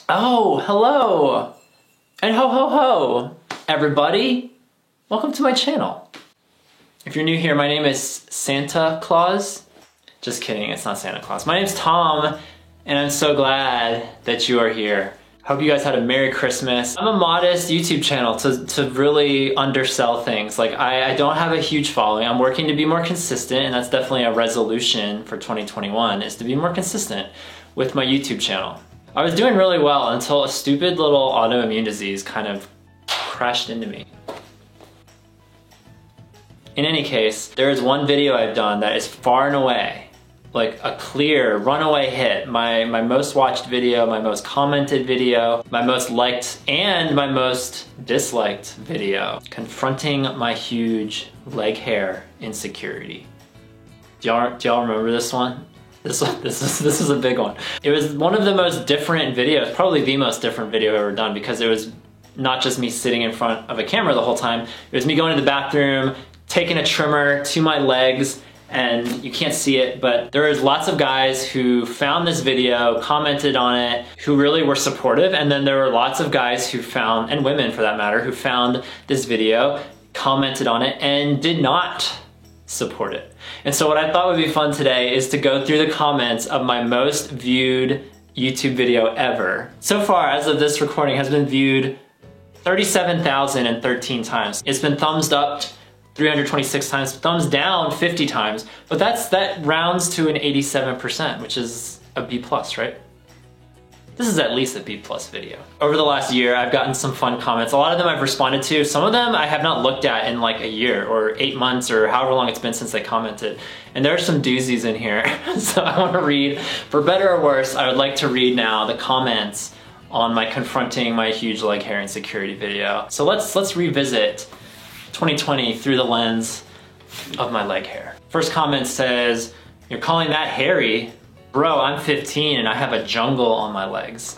Oh, hello! And ho ho ho, everybody! Welcome to my channel. If you're new here, my name is Santa Claus. Just kidding, it's not Santa Claus. My name's Tom, and I'm so glad that you are here. Hope you guys had a Merry Christmas. I'm a modest YouTube channel to really undersell things. Like, I don't have a huge following. I'm working to be more consistent, and that's definitely a resolution for 2021, is to be more consistent with my YouTube channel. I was doing really well until a stupid little autoimmune disease kind of crashed into me. In any case, there is one video I've done that is far and away like a clear runaway hit. My most watched video, my most commented video, my most liked and my most disliked video, confronting my huge leg hair insecurity. Do y'all remember this one? This is a big one. It was one of the most different videos, probably the most different video I've ever done, because it was not just me sitting in front of a camera the whole time. It was me going to the bathroom, taking a trimmer to my legs, and you can't see it, but there was lots of guys who found this video, commented on it, who really were supportive, and then there were lots of guys who found, and women for that matter, who found this video, commented on it, and did not support it. And so what I thought would be fun today is to go through the comments of my most viewed YouTube video ever. So far, as of this recording, has been viewed 37,013 times. It's been thumbs up 326 times, thumbs down 50 times, but that rounds to an 87%, which is a B+, right? This is at least a B+ video. Over the last year, I've gotten some fun comments. A lot of them I've responded to. Some of them I have not looked at in like a year or 8 months or however long it's been since they commented. And there are some doozies in here. So I want to read, for better or worse, I would like to read now the comments on my confronting my huge leg hair insecurity video. So let's revisit 2020 through the lens of my leg hair. First comment says, "You're calling that hairy? Bro, I'm 15 and I have a jungle on my legs."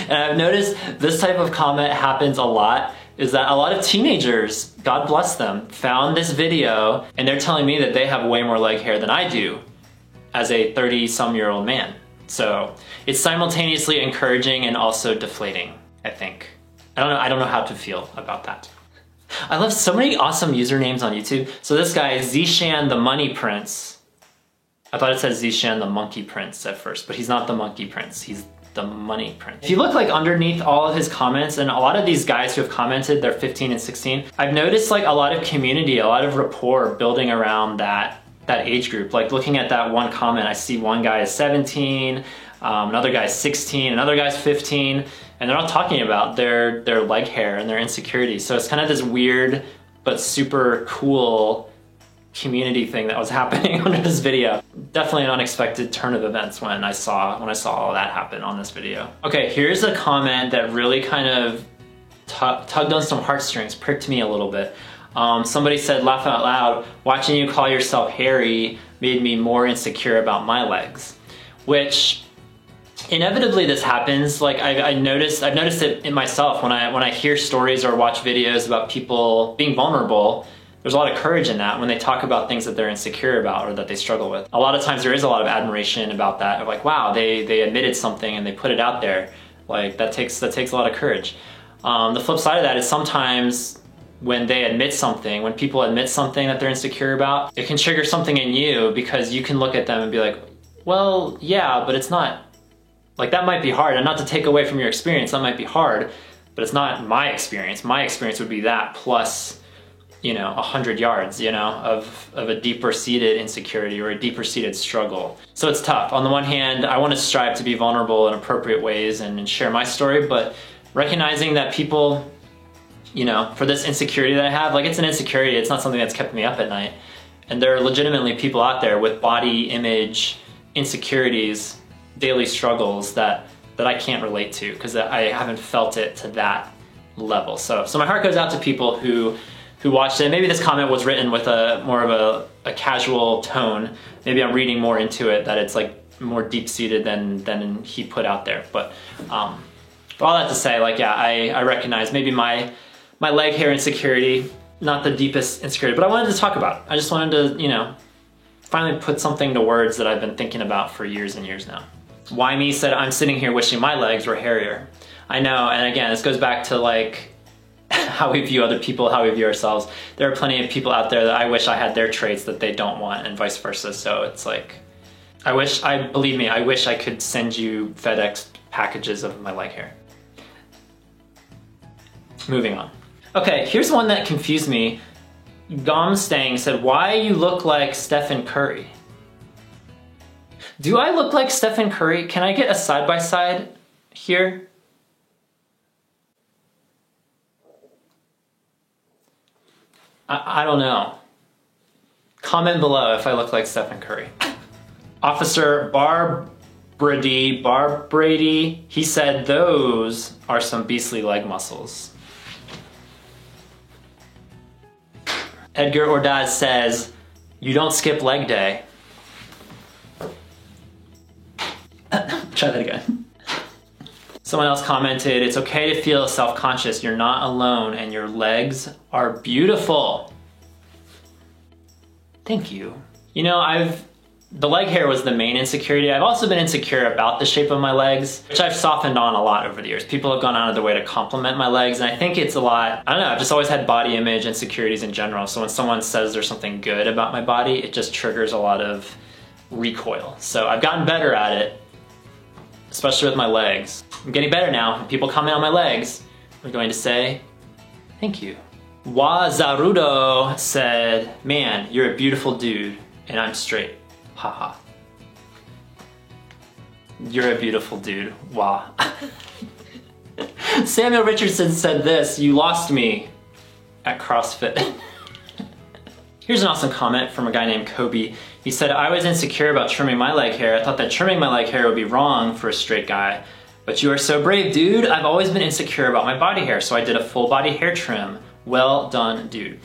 And I've noticed this type of comment happens a lot, is that a lot of teenagers, God bless them, found this video and they're telling me that they have way more leg hair than I do as a 30-some-year-old man. So it's simultaneously encouraging and also deflating, I think. I don't know how to feel about that. I love so many awesome usernames on YouTube. So this guy is Zishan the Money Prince. I thought it said Zishan the Monkey Prince at first, but he's not the Monkey Prince, he's the Money Prince. If you look like underneath all of his comments, and a lot of these guys who have commented, they're 15 and 16, I've noticed like a lot of community, a lot of rapport building around that age group. Like looking at that one comment, I see one guy is 17, another guy's 16, another guy's 15, and they're all talking about their leg hair and their insecurities. So it's kind of this weird but super cool community thing that was happening under this video. Definitely an unexpected turn of events when I saw all that happen on this video. Okay, here's a comment that really kind of tugged on some heartstrings, pricked me a little bit. Somebody said, laugh out loud, "Watching you call yourself hairy made me more insecure about my legs." Which, inevitably this happens. Like I've noticed it in myself when I hear stories or watch videos about people being vulnerable. There's a lot of courage in that when they talk about things that they're insecure about or that they struggle with. A lot of times there is a lot of admiration about that, of like, wow, they admitted something and they put it out there. Like that takes a lot of courage. The flip side of that is sometimes when they admit something, when people admit something that they're insecure about, it can trigger something in you because you can look at them and be like, well, yeah, but it's not, like that might be hard. And not to take away from your experience, that might be hard, but it's not my experience. My experience would be that plus, 100 yards, of a deeper seated insecurity or a deeper seated struggle. So it's tough. On the one hand, I want to strive to be vulnerable in appropriate ways and share my story, but recognizing that people, for this insecurity that I have, like it's an insecurity, it's not something that's kept me up at night. And there are legitimately people out there with body image insecurities, daily struggles that I can't relate to because I haven't felt it to that level. So my heart goes out to people who watched it. Maybe this comment was written with more of a casual tone. Maybe I'm reading more into it, that it's like more deep-seated than he put out there. But all that to say, like, yeah, I recognize maybe my leg hair insecurity, not the deepest insecurity, but I wanted to talk about it. I just wanted to, finally put something to words that I've been thinking about for years and years now. Why Me said, I'm sitting here wishing my legs were hairier. I know, and again, this goes back to like how we view other people, how we view ourselves. There are plenty of people out there that I wish I had their traits that they don't want, and vice versa. So it's like, believe me, I wish I could send you FedEx packages of my leg hair. Moving on. Okay, here's one that confused me. Gomstang said, why you look like Stephen Curry? Do I look like Stephen Curry? Can I get a side-by-side here? I don't know. Comment below if I look like Stephen Curry. Officer Barbrady, he said those are some beastly leg muscles. Edgar Ordaz says, you don't skip leg day. Try that again. Someone else commented, it's okay to feel self-conscious. You're not alone and your legs are beautiful. Thank you. You know, the leg hair was the main insecurity. I've also been insecure about the shape of my legs, which I've softened on a lot over the years. People have gone out of their way to compliment my legs, and I think it's a lot, I don't know, I've just always had body image insecurities in general. So when someone says there's something good about my body, it just triggers a lot of recoil. So I've gotten better at it, especially with my legs. I'm getting better now. When people comment on my legs, I'm going to say, thank you. Wazarudo said, man, you're a beautiful dude, and I'm straight. Haha. You're a beautiful dude. Wow. Samuel Richardson said this, you lost me at CrossFit. Here's an awesome comment from a guy named Kobe. He said, I was insecure about trimming my leg hair. I thought that trimming my leg hair would be wrong for a straight guy. But you are so brave, dude. I've always been insecure about my body hair, so I did a full body hair trim. Well done, dude.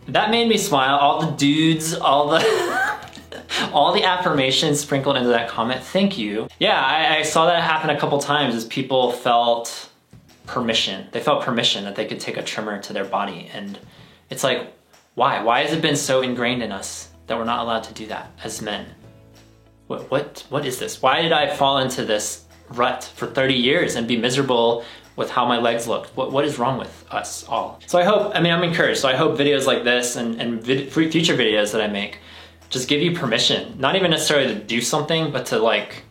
That made me smile. All the dudes, all the affirmations sprinkled into that comment. Thank you. Yeah, I saw that happen a couple times as people felt permission. They felt permission that they could take a trimmer to their body. And it's like, why? Why has it been so ingrained in us that we're not allowed to do that as men? What is this? Why did I fall into this rut for 30 years and be miserable with how my legs looked? What is wrong with us all? So I'm encouraged. So I hope videos like this and future videos that I make just give you permission, not even necessarily to do something, but to like,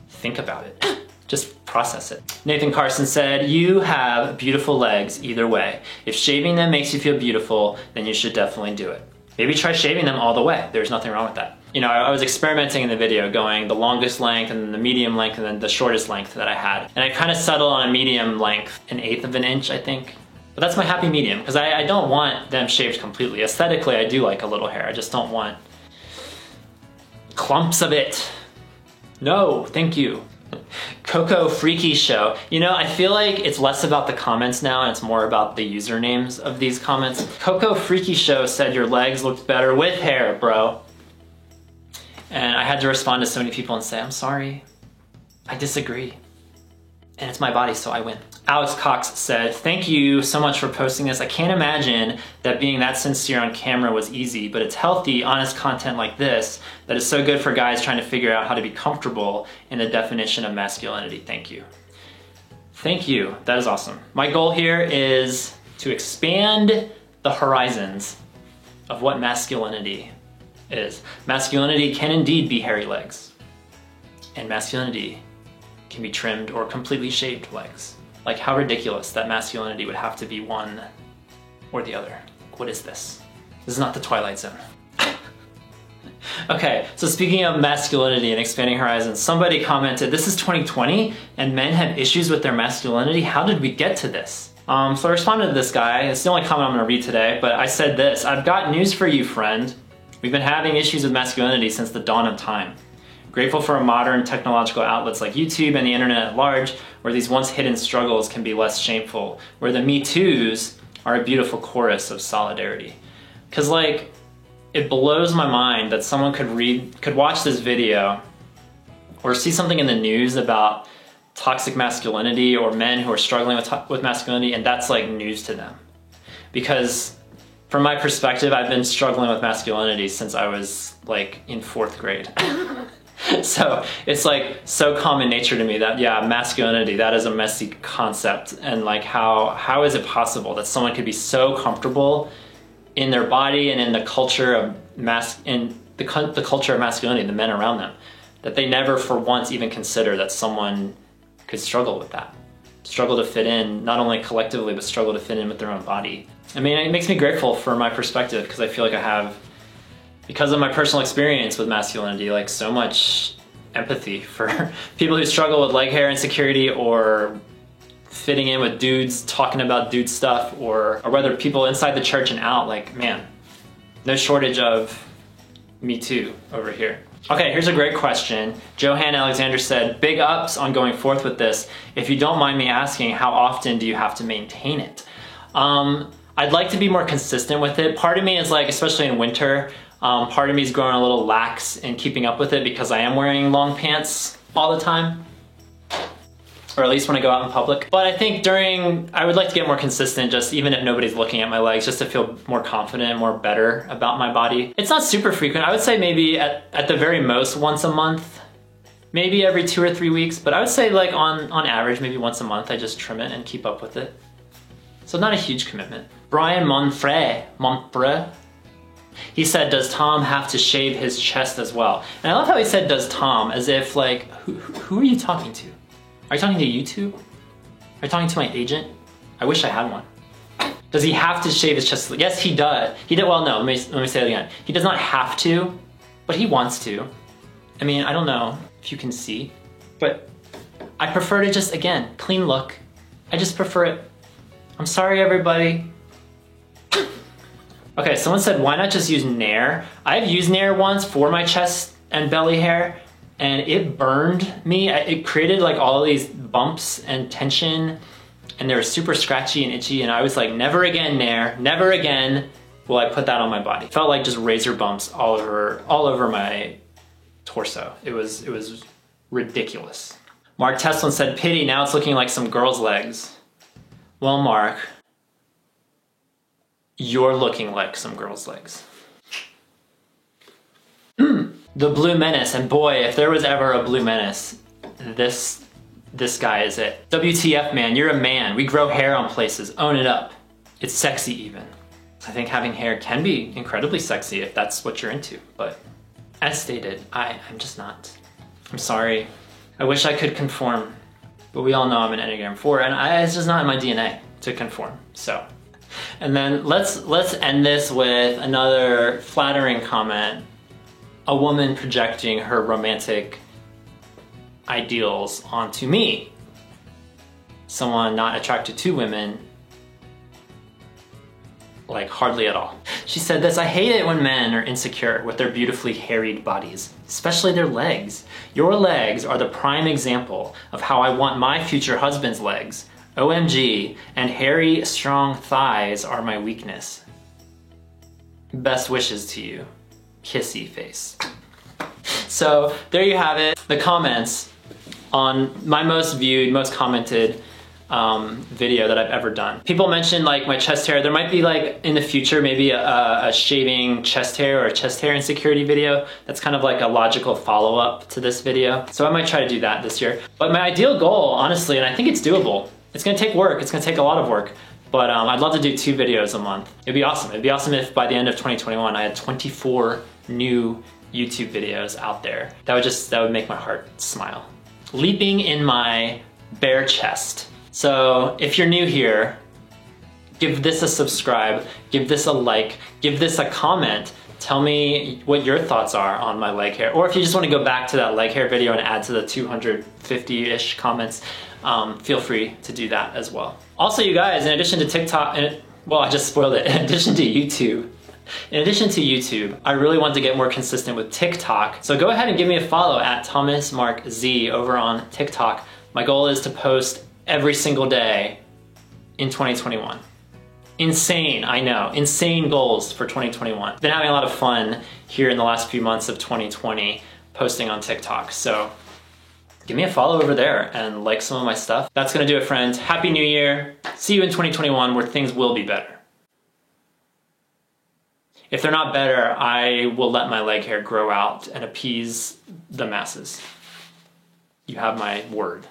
think about it. Just process it. Nathan Carson said, you have beautiful legs either way. If shaving them makes you feel beautiful, then you should definitely do it. Maybe try shaving them all the way. There's nothing wrong with that. You know, I was experimenting in the video, going the longest length and then the medium length and then the shortest length that I had. And I kind of settled on a medium length, 1/8 of an inch, I think. But that's my happy medium, because I don't want them shaved completely. Aesthetically, I do like a little hair. I just don't want clumps of it. No, thank you. Coco Freaky Show. You know, I feel like it's less about the comments now and it's more about the usernames of these comments. Coco Freaky Show said your legs looked better with hair, bro. And I had to respond to so many people and say, I'm sorry, I disagree. And it's my body, so I win. Alex Cox said, thank you so much for posting this. I can't imagine that being that sincere on camera was easy, but it's healthy, honest content like this that is so good for guys trying to figure out how to be comfortable in the definition of masculinity. Thank you. Thank you, that is awesome. My goal here is to expand the horizons of what masculinity is. Masculinity can indeed be hairy legs, and masculinity can be trimmed or completely shaved legs. Like, how ridiculous that masculinity would have to be one or the other. What is this? This is not the Twilight Zone. Okay, so speaking of masculinity and expanding horizons, somebody commented, this is 2020 and men have issues with their masculinity. How did we get to this? So I responded to this guy. It's the only comment I'm gonna read today, but I said this: I've got news for you, friend. We've been having issues with masculinity since the dawn of time. Grateful for modern technological outlets like YouTube and the internet at large, where these once hidden struggles can be less shameful, where the Me Too's are a beautiful chorus of solidarity. Cause like, it blows my mind that someone could watch this video or see something in the news about toxic masculinity or men who are struggling with masculinity, and that's like news to them. Because from my perspective, I've been struggling with masculinity since I was like in 4th grade. So it's like so common nature to me that, yeah, masculinity, that is a messy concept. And like how is it possible that someone could be so comfortable in their body and in the culture of the culture of masculinity, the men around them, that they never for once even consider that someone could struggle with that. Struggle to fit in, not only collectively, but struggle to fit in with their own body. I mean, it makes me grateful for my perspective, because I feel like I have, because of my personal experience with masculinity, like so much empathy for people who struggle with leg hair insecurity, or fitting in with dudes, talking about dude stuff, or whether people inside the church and out, like, man, no shortage of me too over here. Okay, here's a great question. Johan Alexander said, big ups on going forth with this. If you don't mind me asking, how often do you have to maintain it? I'd like to be more consistent with it. Part of me is like, especially in winter, part of me is growing a little lax in keeping up with it because I am wearing long pants all the time. Or at least when I go out in public. But I think I would like to get more consistent, just even if nobody's looking at my legs, just to feel more confident, more better about my body. It's not super frequent. I would say maybe at the very most once a month, maybe every 2 or 3 weeks. But I would say like on average, maybe once a month, I just trim it and keep up with it. So not a huge commitment. Brian Monfre, he said, does Tom have to shave his chest as well? And I love how he said, does Tom, as if like, who are you talking to? Are you talking to YouTube? Are you talking to my agent? I wish I had one. Does he have to shave his chest? Yes, he does. Well, no, let me say that again. He does not have to, but he wants to. I mean, I don't know if you can see, but I prefer to just, again, clean look. I just prefer it. I'm sorry, everybody. Okay, someone said, why not just use Nair? I've used Nair once for my chest and belly hair, and it burned me. It created like all these bumps and tension, and they were super scratchy and itchy, and I was like, never again, Nair, never again will I put that on my body. It felt like just razor bumps all over my torso. It was ridiculous. Mark Teslin said, pity, now it's looking like some girl's legs. Well, Mark, you're looking like some girl's legs. The Blue Menace, and boy, if there was ever a Blue Menace, this guy is it. WTF, man, you're a man. We grow hair on places, own it up. It's sexy even. I think having hair can be incredibly sexy if that's what you're into, but as stated, I'm just not. I'm sorry. I wish I could conform, but we all know I'm an Enneagram 4, and it's just not in my DNA to conform, so. And then let's end this with another flattering comment. A woman projecting her romantic ideals onto me. Someone not attracted to women, like hardly at all. She said this, I hate it when men are insecure with their beautifully harried bodies, especially their legs. Your legs are the prime example of how I want my future husband's legs. OMG, and hairy, strong thighs are my weakness. Best wishes to you. Kissy face. So there you have it. The comments on my most viewed, most commented video that I've ever done. People mentioned like my chest hair. There might be like in the future maybe a shaving chest hair or a chest hair insecurity video. That's kind of like a logical follow-up to this video. So I might try to do that this year. But my ideal goal, honestly, and I think it's doable, it's gonna take work, it's gonna take a lot of work, but I'd love to do 2 videos a month. It'd be awesome. It'd be awesome if by the end of 2021 I had 24 new YouTube videos out there. That would make my heart smile. Leaping in my bare chest. So if you're new here, give this a subscribe, give this a like, give this a comment. Tell me what your thoughts are on my leg hair. Or if you just want to go back to that leg hair video and add to the 250-ish comments, feel free to do that as well. Also, you guys, in addition to TikTok, well, I just spoiled it. In addition to YouTube, I really want to get more consistent with TikTok. So go ahead and give me a follow at Thomas Mark Z over on TikTok. My goal is to post every single day in 2021. Insane, I know, insane goals for 2021. Been having a lot of fun here in the last few months of 2020 posting on TikTok. So give me a follow over there and like some of my stuff. That's gonna do it, friends. Happy New Year. See you in 2021 where things will be better. If they're not better, I will let my leg hair grow out and appease the masses. You have my word.